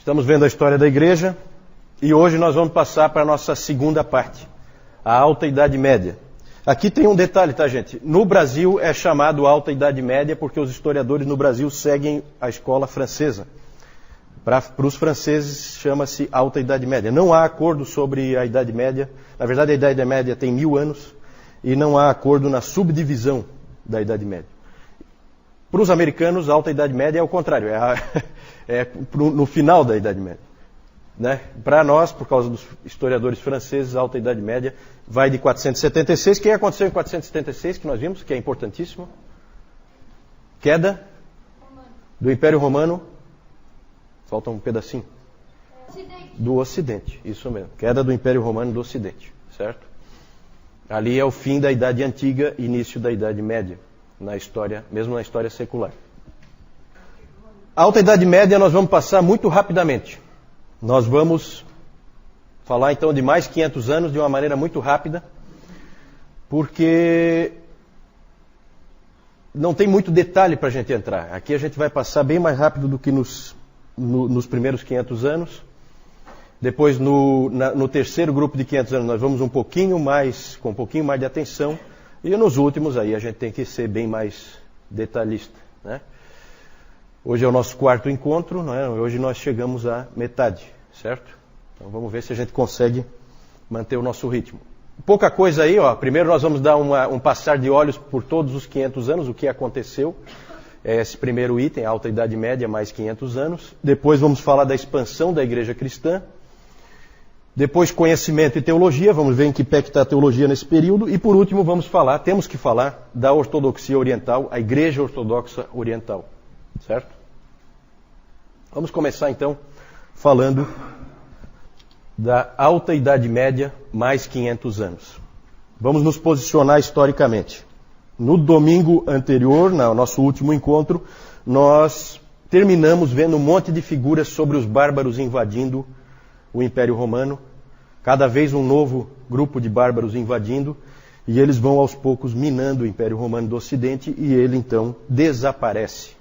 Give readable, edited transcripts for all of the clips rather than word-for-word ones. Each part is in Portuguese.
Estamos vendo a história da igreja e hoje nós vamos passar para a nossa segunda parte, a Alta Idade Média. Aqui tem um detalhe, tá, gente? No Brasil é chamado Alta Idade Média porque os historiadores no Brasil seguem a escola francesa. Para os franceses chama-se Alta Idade Média. Não há acordo sobre a Idade Média. Na verdade, a Idade Média tem 1000 anos e não há acordo na subdivisão da Idade Média. Para os americanos, a Alta Idade Média é o contrário, no final da Idade Média. Né? Para nós, por causa dos historiadores franceses, a Alta Idade Média vai de 476. O que aconteceu em 476, que nós vimos, que é importantíssimo? Queda do Império Romano. Falta um pedacinho. Do Ocidente, isso mesmo. Queda do Império Romano do Ocidente, certo? Ali é o fim da Idade Antiga, início da Idade Média, na história, mesmo na história secular. A Alta Idade Média nós vamos passar muito rapidamente. Nós vamos falar então de mais 500 anos de uma maneira muito rápida, porque não tem muito detalhe para a gente entrar. Aqui a gente vai passar bem mais rápido do que nos primeiros 500 anos. Depois, no terceiro grupo de 500 anos, nós vamos com um pouquinho mais de atenção. E nos últimos, aí a gente tem que ser bem mais detalhista, né? Hoje é o nosso quarto encontro, né? Hoje nós chegamos à metade, certo? Então vamos ver se a gente consegue manter o nosso ritmo. Pouca coisa aí, ó. Primeiro nós vamos dar um passar de olhos por todos os 500 anos, o que aconteceu. Esse primeiro item, a Alta Idade Média, mais 500 anos. Depois vamos falar da expansão da igreja cristã. Depois conhecimento e teologia, vamos ver em que pé que está a teologia nesse período. E por último temos que falar da ortodoxia oriental, a igreja ortodoxa oriental. Certo? Vamos começar então falando da Alta Idade Média, mais 500 anos. Vamos nos posicionar historicamente. No domingo anterior, no nosso último encontro, nós terminamos vendo um monte de figuras sobre os bárbaros invadindo o Império Romano. Cada vez um novo grupo de bárbaros invadindo, e eles vão aos poucos minando o Império Romano do Ocidente, e ele então desaparece.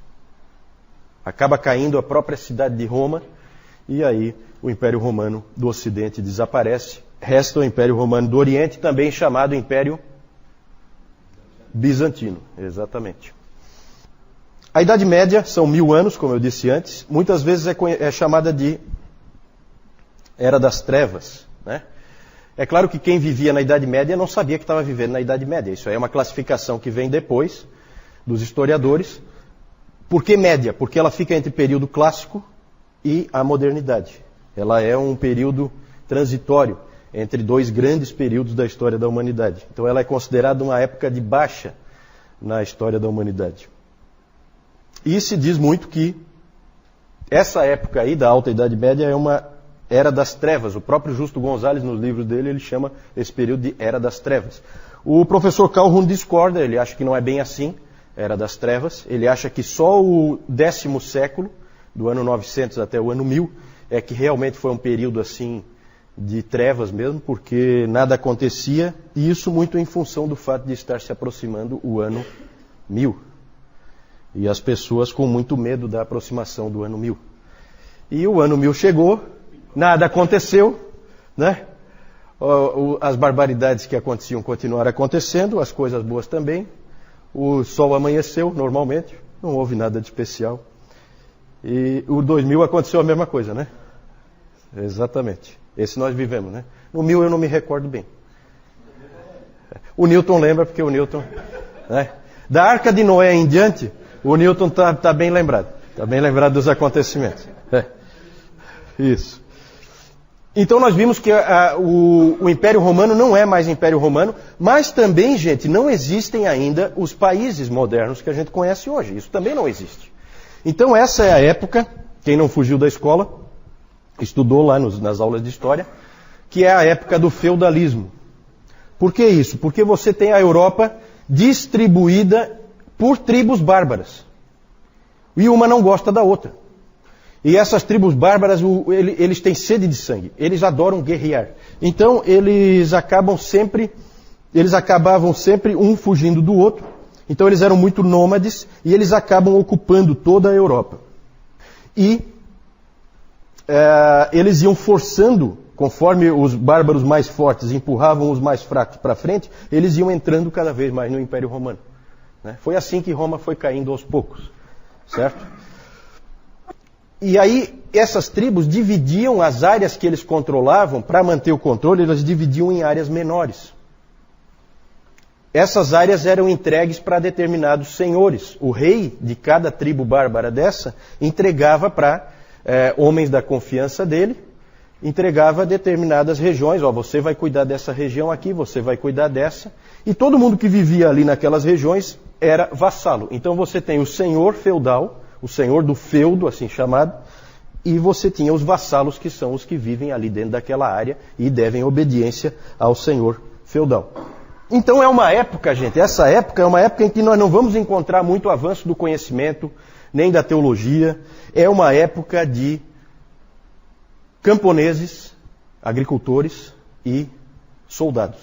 Acaba caindo a própria cidade de Roma, e aí o Império Romano do Ocidente desaparece. Resta o Império Romano do Oriente, também chamado Império Bizantino, exatamente. A Idade Média são 1000 anos, como eu disse antes. Muitas vezes é chamada de Era das Trevas, né? É claro que quem vivia na Idade Média não sabia que estava vivendo na Idade Média. Isso aí é uma classificação que vem depois dos historiadores. Por que média? Porque ela fica entre o período clássico e a modernidade. Ela é um período transitório entre dois grandes períodos da história da humanidade. Então ela é considerada uma época de baixa na história da humanidade. E se diz muito que essa época aí da Alta Idade Média é uma Era das Trevas. O próprio Justo Gonzalez, nos livros dele, ele chama esse período de Era das Trevas. O professor Calhoun discorda, ele acha que não é bem assim, Era das Trevas. Ele acha que só o 10º século, do ano 900 até o ano 1000, é que realmente foi um período assim de trevas mesmo, porque nada acontecia, e isso muito em função do fato de estar se aproximando o ano 1000. E as pessoas com muito medo da aproximação do ano 1000. E o ano 1000 chegou, nada aconteceu, né? As barbaridades que aconteciam continuaram acontecendo, as coisas boas também. O sol amanheceu normalmente, não houve nada de especial. E o 2000 aconteceu a mesma coisa, né? Exatamente. Esse nós vivemos, né? No 1000 eu não me recordo bem. O Newton lembra, porque o Newton... Né? Da Arca de Noé em diante, o Newton está bem lembrado. Está bem lembrado dos acontecimentos. Isso. Então nós vimos que o Império Romano não é mais Império Romano, mas também, gente, não existem ainda os países modernos que a gente conhece hoje. Isso também não existe. Então essa é a época, quem não fugiu da escola, estudou lá nas aulas de história, que é a época do feudalismo. Por que isso? Porque você tem a Europa distribuída por tribos bárbaras. E uma não gosta da outra. E essas tribos bárbaras, eles têm sede de sangue. Eles adoram guerrear. Então, eles acabavam sempre um fugindo do outro. Então, eles eram muito nômades e eles acabam ocupando toda a Europa. E eles iam forçando, conforme os bárbaros mais fortes empurravam os mais fracos para frente, eles iam entrando cada vez mais no Império Romano. Né? Foi assim que Roma foi caindo aos poucos, certo? E aí, essas tribos dividiam as áreas que eles controlavam, para manter o controle, eles dividiam em áreas menores. Essas áreas eram entregues para determinados senhores. O rei de cada tribo bárbara dessa entregava para homens da confiança dele, entregava determinadas regiões. Ó, você vai cuidar dessa região aqui, você vai cuidar dessa. E todo mundo que vivia ali naquelas regiões era vassalo. Então você tem o senhor feudal, o senhor do feudo, assim chamado, e você tinha os vassalos, que são os que vivem ali dentro daquela área e devem obediência ao senhor feudal. Então é uma época, gente, essa época é uma época em que nós não vamos encontrar muito avanço do conhecimento, nem da teologia. É uma época de camponeses, agricultores e soldados,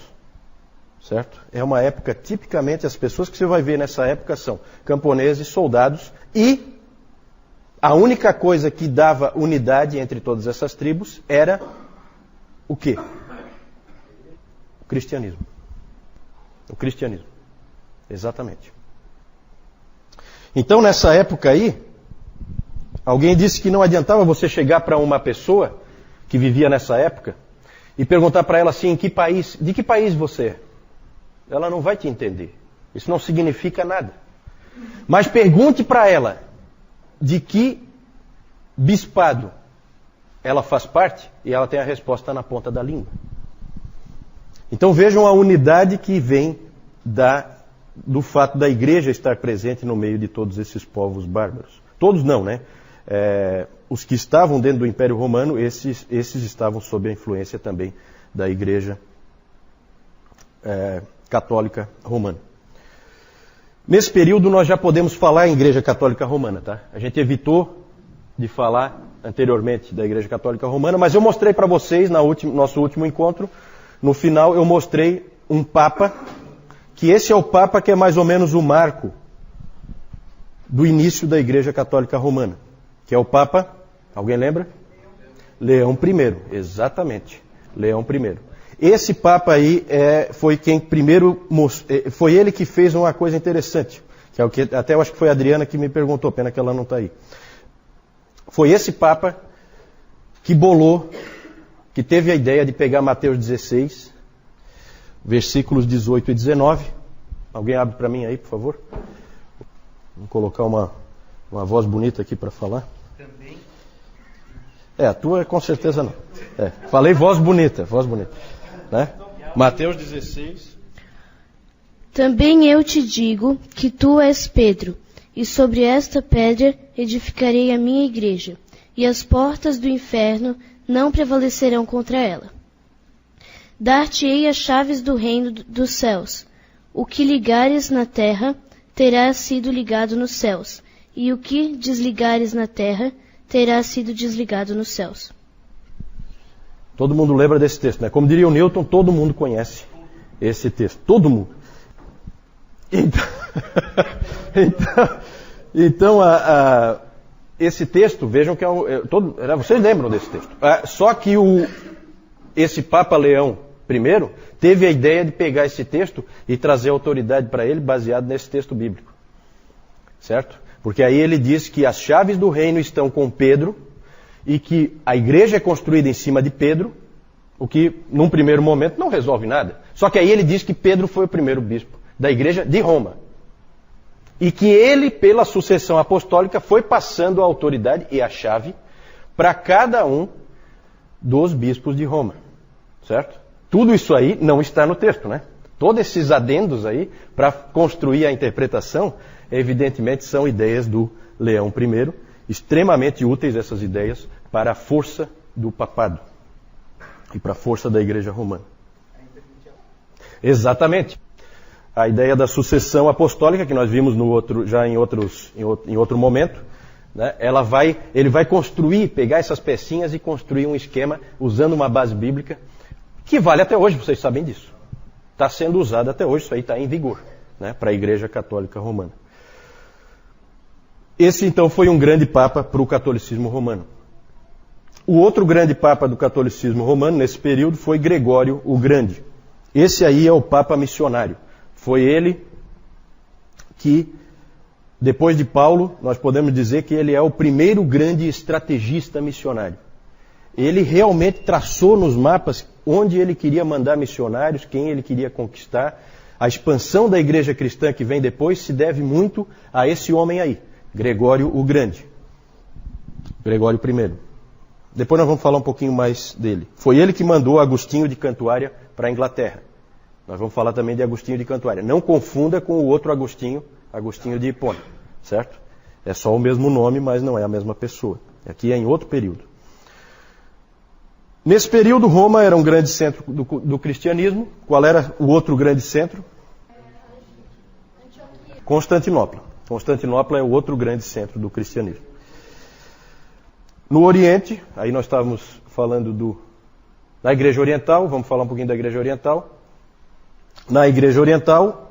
certo? É uma época, tipicamente, as pessoas que você vai ver nessa época são camponeses, soldados, e a única coisa que dava unidade entre todas essas tribos era o quê? O cristianismo. O cristianismo. Exatamente. Então, nessa época aí, alguém disse que não adiantava você chegar para uma pessoa que vivia nessa época e perguntar para ela assim, de que país você é? Ela não vai te entender. Isso não significa nada. Mas pergunte para ela de que bispado ela faz parte e ela tem a resposta na ponta da língua. Então vejam a unidade que vem do fato da igreja estar presente no meio de todos esses povos bárbaros. Todos não, né? Os que estavam dentro do Império Romano, esses estavam sob a influência também da igreja católica romana. Nesse período nós já podemos falar em igreja católica romana, tá? A gente evitou de falar anteriormente da igreja católica romana, mas eu mostrei para vocês, nosso último encontro, no final eu mostrei um papa, que esse é o papa que é mais ou menos o marco do início da igreja católica romana, que é o papa, alguém lembra? Leão I, exatamente, Leão I. Esse papa aí foi quem primeiro foi ele que fez uma coisa interessante, que é o que até eu acho que foi a Adriana que me perguntou, pena que ela não está aí. Foi esse papa que que teve a ideia de pegar Mateus 16, versículos 18 e 19. Alguém abre para mim aí, por favor? Vamos colocar uma voz bonita aqui para falar. Também. A tua com certeza não. Falei voz bonita. Né? Mateus 16. Também eu te digo que tu és Pedro, e sobre esta pedra edificarei a minha igreja, e as portas do inferno não prevalecerão contra ela. Dar-te-ei as chaves do reino dos céus. O que ligares na terra terá sido ligado nos céus, e o que desligares na terra terá sido desligado nos céus. Todo mundo lembra desse texto, né? Como diria o Newton, todo mundo conhece esse texto. Todo mundo. Então esse texto, vejam que vocês lembram desse texto. Só que esse Papa Leão I teve a ideia de pegar esse texto e trazer autoridade para ele baseado nesse texto bíblico. Certo? Porque aí ele diz que as chaves do reino estão com Pedro e que a igreja é construída em cima de Pedro, o que num primeiro momento não resolve nada. Só que aí ele diz que Pedro foi o primeiro bispo da igreja de Roma. E que ele, pela sucessão apostólica, foi passando a autoridade e a chave para cada um dos bispos de Roma. Certo? Tudo isso aí não está no texto, né? Todos esses adendos aí, para construir a interpretação, evidentemente são ideias do Leão I, extremamente úteis essas ideias para a força do papado e para a força da igreja romana. Exatamente. A ideia da sucessão apostólica, que nós vimos em outro momento, né? Ele vai pegar essas pecinhas e construir um esquema usando uma base bíblica que vale até hoje, vocês sabem disso. Está sendo usado até hoje, isso aí está em vigor, né? Para a igreja católica romana. Esse então foi um grande papa para o catolicismo romano. O outro grande papa do catolicismo romano nesse período foi Gregório o Grande. Esse aí é o papa missionário. Foi ele que, depois de Paulo, nós podemos dizer que ele é o primeiro grande estrategista missionário. Ele realmente traçou nos mapas onde ele queria mandar missionários, quem ele queria conquistar. A expansão da igreja cristã que vem depois se deve muito a esse homem aí, Gregório o Grande. Gregório I. Depois nós vamos falar um pouquinho mais dele. Foi ele que mandou Agostinho de Cantuária para a Inglaterra. Nós vamos falar também de Agostinho de Cantuária. Não confunda com o outro Agostinho, Agostinho de Hipona, certo? É só o mesmo nome, mas não é a mesma pessoa. Aqui é em outro período. Nesse período, Roma era um grande centro do cristianismo. Qual era o outro grande centro? Constantinopla. Constantinopla é o outro grande centro do cristianismo. No Oriente, aí nós estávamos falando da Igreja Oriental, vamos falar um pouquinho da Igreja Oriental. Na Igreja Oriental,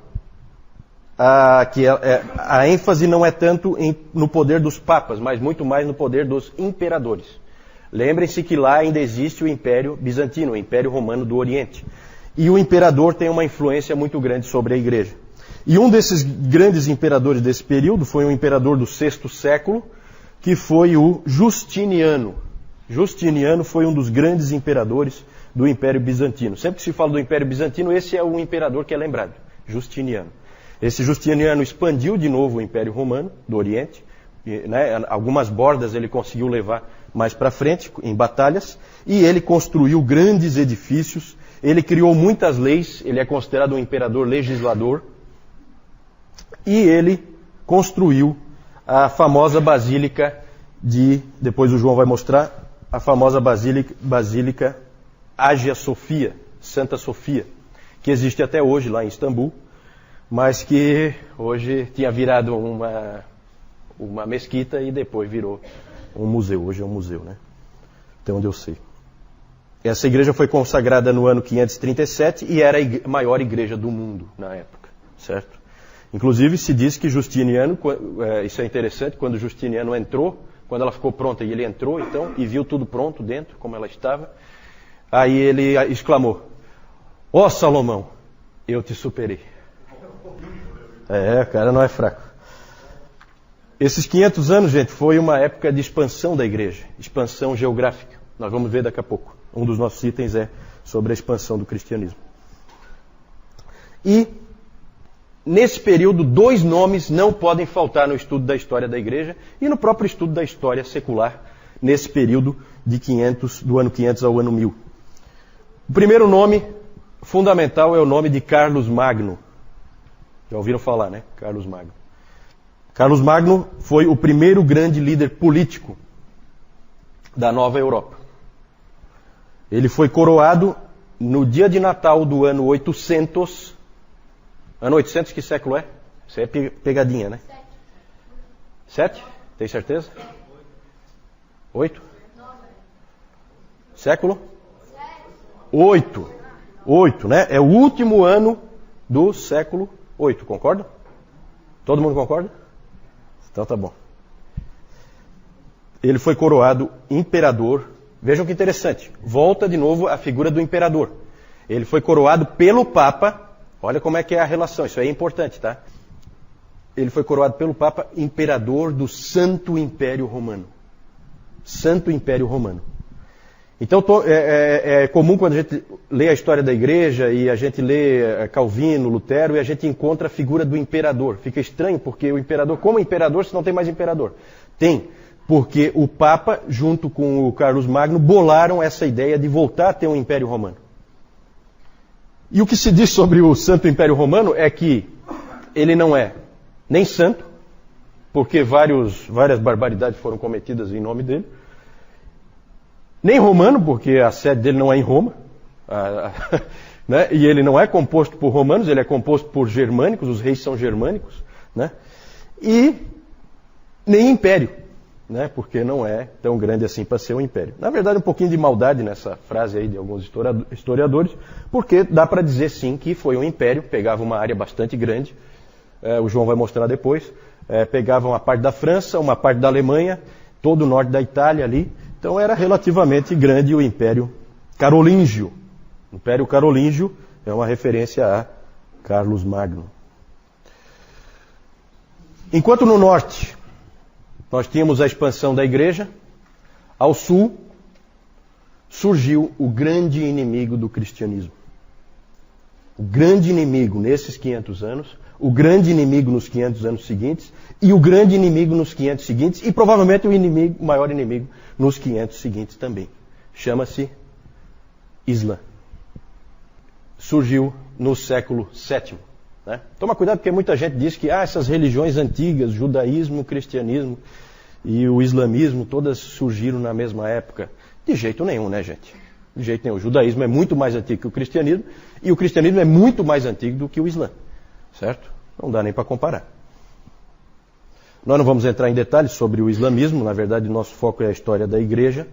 a ênfase não é tanto no poder dos papas, mas muito mais no poder dos imperadores. Lembrem-se que lá ainda existe o Império Bizantino, o Império Romano do Oriente. E o imperador tem uma influência muito grande sobre a Igreja. E um desses grandes imperadores desse período foi um imperador do VI século, que foi o Justiniano. Justiniano foi um dos grandes imperadores do Império Bizantino. Sempre que se fala do Império Bizantino, esse é o imperador que é lembrado, Justiniano. Esse Justiniano expandiu de novo o Império Romano do Oriente, né? Algumas bordas ele conseguiu levar mais para frente, em batalhas, e ele construiu grandes edifícios, ele criou muitas leis, ele é considerado um imperador legislador, e ele construiu a famosa Basílica depois o João vai mostrar, a famosa Basílica Hagia Sophia, Santa Sofia, que existe até hoje lá em Istambul, mas que hoje tinha virado uma mesquita e depois virou um museu. Hoje é um museu, né? Até onde eu sei. Essa igreja foi consagrada no ano 537 e era a maior igreja do mundo na época, certo? Inclusive se diz que Justiniano, isso é interessante, quando Justiniano entrou, quando ela ficou pronta e ele entrou então, e viu tudo pronto dentro, como ela estava, aí ele exclamou: ó Salomão, eu te superei. O cara não é fraco. Esses 500 anos, gente, foi uma época de expansão da igreja, expansão geográfica. Nós vamos ver daqui a pouco. Um dos nossos itens é sobre a expansão do cristianismo. E, nesse período, 2 nomes não podem faltar no estudo da história da igreja e no próprio estudo da história secular, nesse período do ano 500 ao ano 1000. O primeiro nome fundamental é o nome de Carlos Magno. Já ouviram falar, né? Carlos Magno. Carlos Magno foi o primeiro grande líder político da Nova Europa. Ele foi coroado no dia de Natal do ano 800. Ano 800, que século é? Isso aí é pegadinha, né? 7? Tem certeza? 8? Século? 8. 8, né? É o último ano do século 8, concorda? Todo mundo concorda? Então tá bom. Ele foi coroado imperador. Vejam que interessante. Volta de novo a figura do imperador. Ele foi coroado pelo Papa. Olha como é que é a relação. Isso aí é importante, tá? Ele foi coroado pelo Papa imperador do Santo Império Romano. Santo Império Romano. Então é comum quando a gente lê a história da igreja e a gente lê Calvino, Lutero e a gente encontra a figura do imperador. Fica estranho porque o imperador, como imperador, se não tem mais imperador? Tem, porque o Papa, junto com o Carlos Magno, bolaram essa ideia de voltar a ter um Império Romano. E o que se diz sobre o Santo Império Romano é que ele não é nem santo, porque várias barbaridades foram cometidas em nome dele, nem romano, porque a sede dele não é em Roma, né? E ele não é composto por romanos, ele é composto por germânicos, os reis são germânicos, né? E nem império, né? Porque não é tão grande assim para ser um império. Na verdade, um pouquinho de maldade nessa frase aí de alguns historiadores, porque dá para dizer sim que foi um império, pegava uma área bastante grande, o João vai mostrar depois, pegava uma parte da França, uma parte da Alemanha, todo o norte da Itália ali, Então era relativamente grande o Império Carolíngio. O Império Carolíngio é uma referência a Carlos Magno. Enquanto no norte nós tínhamos a expansão da igreja, ao sul surgiu o grande inimigo do cristianismo. O grande inimigo nesses 500 anos, o grande inimigo nos 500 anos seguintes, e o grande inimigo nos 500 seguintes, e provavelmente o maior inimigo nos 500 seguintes também. Chama-se Islã. Surgiu no século VII. Né? Toma cuidado porque muita gente diz que essas religiões antigas, judaísmo, cristianismo e o islamismo, todas surgiram na mesma época. De jeito nenhum, né, gente? De jeito nenhum. O judaísmo é muito mais antigo que o cristianismo e o cristianismo é muito mais antigo do que o Islã. Certo? Não dá nem para comparar. Nós não vamos entrar em detalhes sobre o islamismo, na verdade nosso foco é a história da igreja,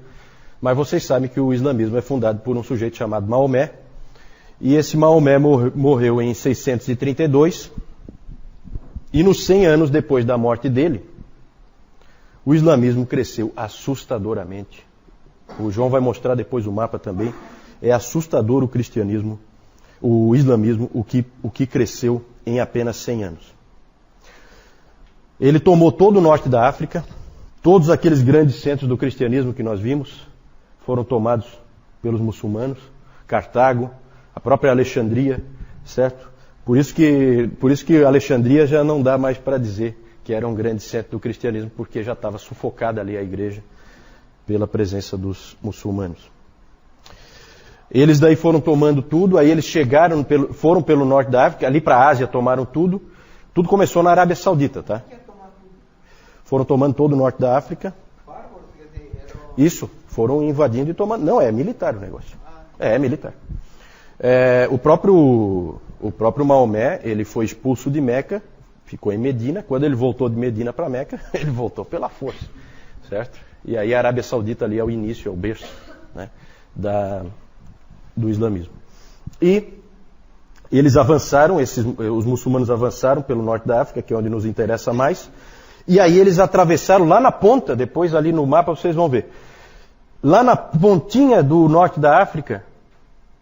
mas vocês sabem que o islamismo é fundado por um sujeito chamado Maomé, e esse Maomé morreu em 632, e nos 100 anos depois da morte dele, o islamismo cresceu assustadoramente. O João vai mostrar depois o mapa também. É assustador o cristianismo, o islamismo, o que cresceu em apenas 100 anos. Ele tomou todo o norte da África, todos aqueles grandes centros do cristianismo que nós vimos foram tomados pelos muçulmanos, Cartago, a própria Alexandria, certo? Por isso que Alexandria já não dá mais para dizer que era um grande centro do cristianismo, porque já estava sufocada ali a igreja pela presença dos muçulmanos. Eles daí foram tomando tudo, aí eles foram pelo norte da África, ali para a Ásia tomaram tudo. Tudo começou na Arábia Saudita, tá? Foram tomando todo o norte da África. Isso, foram invadindo e tomando. Não, é militar o negócio. É militar. O próprio Maomé, ele foi expulso de Meca, ficou em Medina. Quando ele voltou de Medina para Meca, ele voltou pela força, certo? E aí a Arábia Saudita ali é o início, é o berço, né, do islamismo. E eles avançaram, os muçulmanos avançaram pelo norte da África, que é onde nos interessa mais, e aí eles atravessaram lá na ponta, depois ali no mapa vocês vão ver, lá na pontinha do norte da África,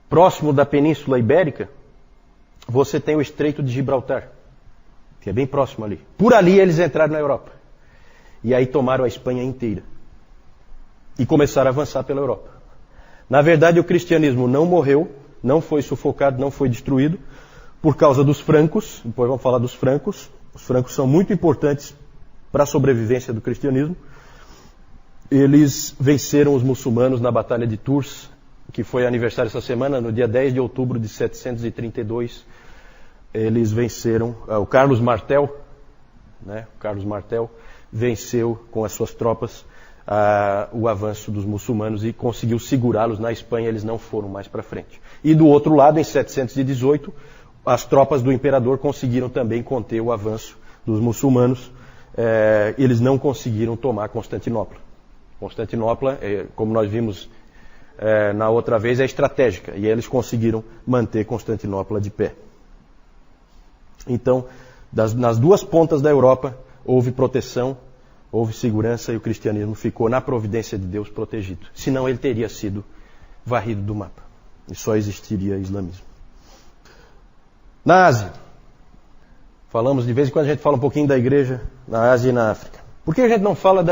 próximo da Península Ibérica, você tem o Estreito de Gibraltar, que é bem próximo ali. Por ali eles entraram na Europa. E aí tomaram a Espanha inteira. E começaram a avançar pela Europa. Na verdade, o cristianismo não morreu, não foi sufocado, não foi destruído, por causa dos francos. Depois vamos falar dos francos. Os francos são muito importantes para a sobrevivência do cristianismo. Eles venceram os muçulmanos na Batalha de Tours, que foi aniversário essa semana, no dia 10 de outubro de 732. Eles venceram, o Carlos Martel, né? O Carlos Martel venceu com as suas tropas o avanço dos muçulmanos e conseguiu segurá-los na Espanha, eles não foram mais para frente. E do outro lado, em 718, as tropas do imperador conseguiram também conter o avanço dos muçulmanos. Eles não conseguiram tomar Constantinopla. Constantinopla, como nós vimos na outra vez, é estratégica, e eles conseguiram manter Constantinopla de pé. Então, nas duas pontas da Europa, houve proteção, houve segurança e o cristianismo ficou na providência de Deus protegido. Senão ele teria sido varrido do mapa. E só existiria islamismo. Na Ásia. Falamos, de vez em quando a gente fala um pouquinho da igreja na Ásia e na África. Por que a gente não fala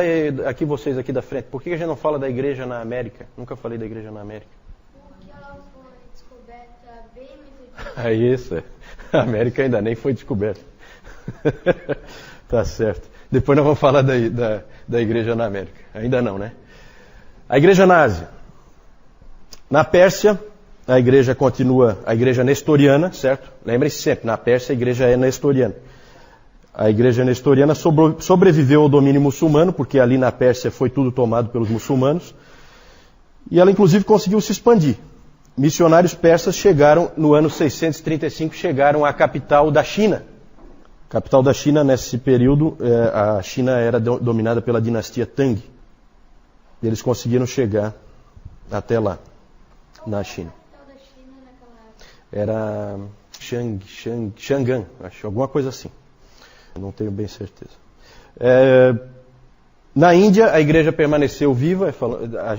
aqui vocês aqui da frente, por que a gente não fala da igreja na América? Nunca falei da igreja na América. Porque ela foi descoberta bem É isso. A América ainda nem foi descoberta. Tá certo. Depois nós vamos falar da igreja na América. Ainda não, né? A igreja na Ásia. Na Pérsia, a igreja continua, a igreja nestoriana, certo? Lembrem-se sempre, na Pérsia a igreja é nestoriana. A igreja nestoriana sobreviveu ao domínio muçulmano, porque ali na Pérsia foi tudo tomado pelos muçulmanos. E ela inclusive conseguiu se expandir. Missionários persas chegaram, no ano 635, chegaram à capital da China. A capital da China, nesse período, a China era dominada pela dinastia Tang. Eles conseguiram chegar até lá, na China. Era Chang'an, acho, alguma coisa assim. Não tenho bem certeza. Na Índia, a igreja permaneceu viva.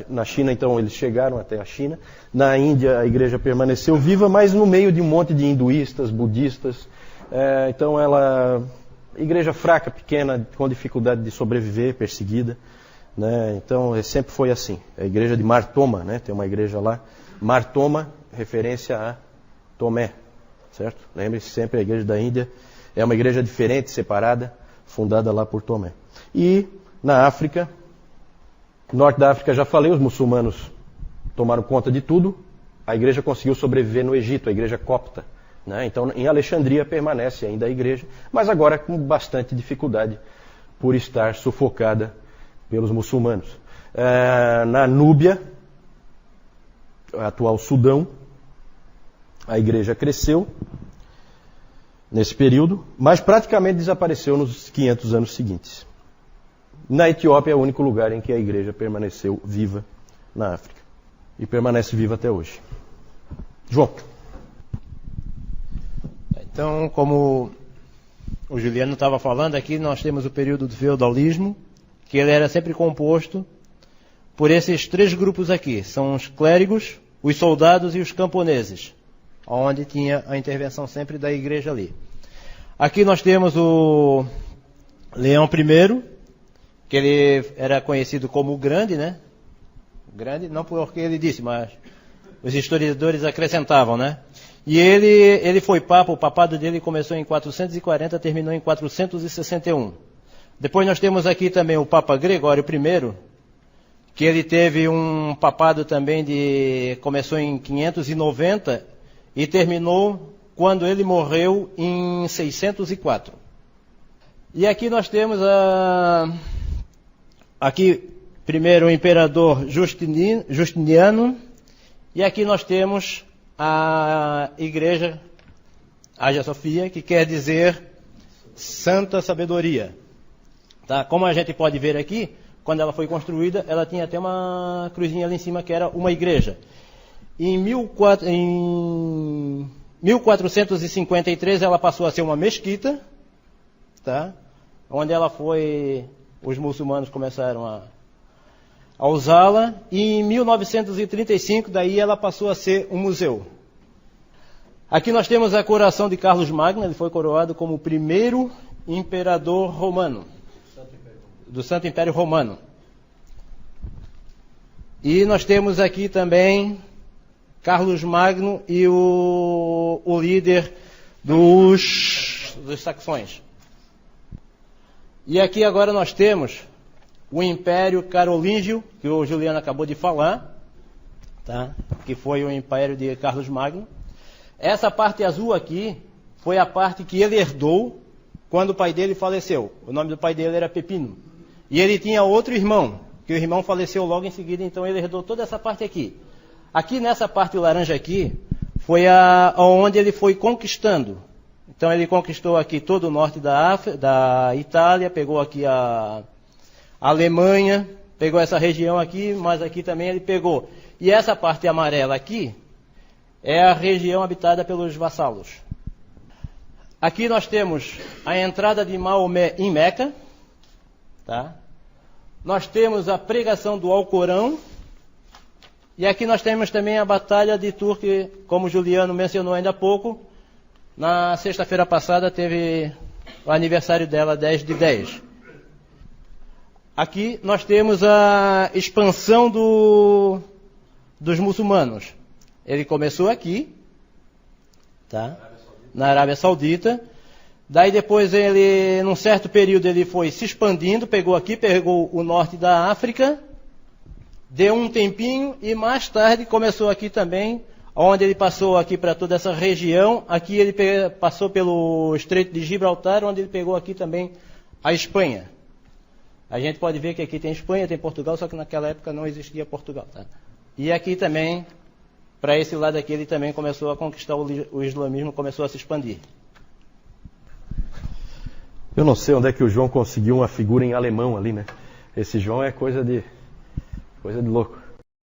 Na China, então, eles chegaram até a China. Na Índia, a igreja permaneceu viva, mas no meio de um monte de hinduístas, budistas. Então, igreja fraca, pequena, com dificuldade de sobreviver, perseguida. Né? Então, sempre foi assim. A igreja de Mar Thoma, né? Tem uma igreja lá. Mar Thoma, referência a Tomé. Certo? Lembre-se sempre, a igreja da Índia é uma igreja diferente, separada, fundada lá por Tomé. E na África, norte da África, já falei, os muçulmanos tomaram conta de tudo. A igreja conseguiu sobreviver no Egito, a igreja copta. Né? Então, em Alexandria permanece ainda a igreja, mas agora com bastante dificuldade por estar sufocada pelos muçulmanos. Na Núbia, atual Sudão, a igreja cresceu nesse período, mas praticamente desapareceu nos 500 anos seguintes. Na Etiópia é o único lugar em que a igreja permaneceu viva na África. E permanece viva até hoje. João. Então, como o Juliano estava falando, aqui nós temos o período do feudalismo, que ele era sempre composto por esses 3 grupos aqui. São os clérigos, os soldados e os camponeses, onde tinha a intervenção sempre da igreja ali. Aqui nós temos o Leão I, que ele era conhecido como o Grande, né? Grande, não porque ele disse, mas os historiadores acrescentavam, né? E ele foi papa, o papado dele começou em 440, terminou em 461. Depois nós temos aqui também o Papa Gregório I, que ele teve um papado também começou em 590 e terminou quando ele morreu em 604. E aqui nós temos aqui primeiro o imperador Justiniano, e aqui nós temos a igreja Hagia Sophia, que quer dizer Santa Sabedoria. Tá? Como a gente pode ver aqui, quando ela foi construída, ela tinha até uma cruzinha ali em cima que era uma igreja. Em 1453 ela passou a ser uma mesquita, tá? Onde os muçulmanos começaram a usá-la, e em 1935 daí ela passou a ser um museu. Aqui nós temos a coroação de Carlos Magno, ele foi coroado como o primeiro imperador romano, do Santo Império Romano. E nós temos aqui também Carlos Magno e o líder dos saxões. E aqui agora nós temos o Império Carolíngio, que o Juliano acabou de falar, tá? Que foi o Império de Carlos Magno. Essa parte azul aqui foi a parte que ele herdou quando o pai dele faleceu. O nome do pai dele era Pepino. E ele tinha outro irmão, que o irmão faleceu logo em seguida, então ele herdou toda essa parte aqui. Aqui nessa parte laranja aqui, foi onde ele foi conquistando. Então ele conquistou aqui todo o norte da Itália, pegou aqui a Alemanha, pegou essa região aqui, mas aqui também ele pegou. E essa parte amarela aqui é a região habitada pelos vassalos. Aqui nós temos a entrada de Maomé em Meca, tá? Nós temos a pregação do Alcorão, e aqui nós temos também a Batalha de Tours, que, como o Juliano mencionou ainda há pouco, na sexta-feira passada teve o aniversário dela, 10/10. Aqui nós temos a expansão dos muçulmanos. Ele começou aqui, tá? Na Arábia Saudita. Daí depois ele, num certo período, ele foi se expandindo, pegou o norte da África, deu um tempinho e mais tarde começou aqui também, onde ele passou aqui para toda essa região. Aqui ele passou pelo Estreito de Gibraltar, onde ele pegou aqui também a Espanha. A gente pode ver que aqui tem Espanha, tem Portugal, só que naquela época não existia Portugal, tá? E aqui também, para esse lado aqui, ele também começou a conquistar o islamismo, começou a se expandir. Eu não sei onde é que o João conseguiu uma figura em alemão ali, né? Esse João é coisa de louco.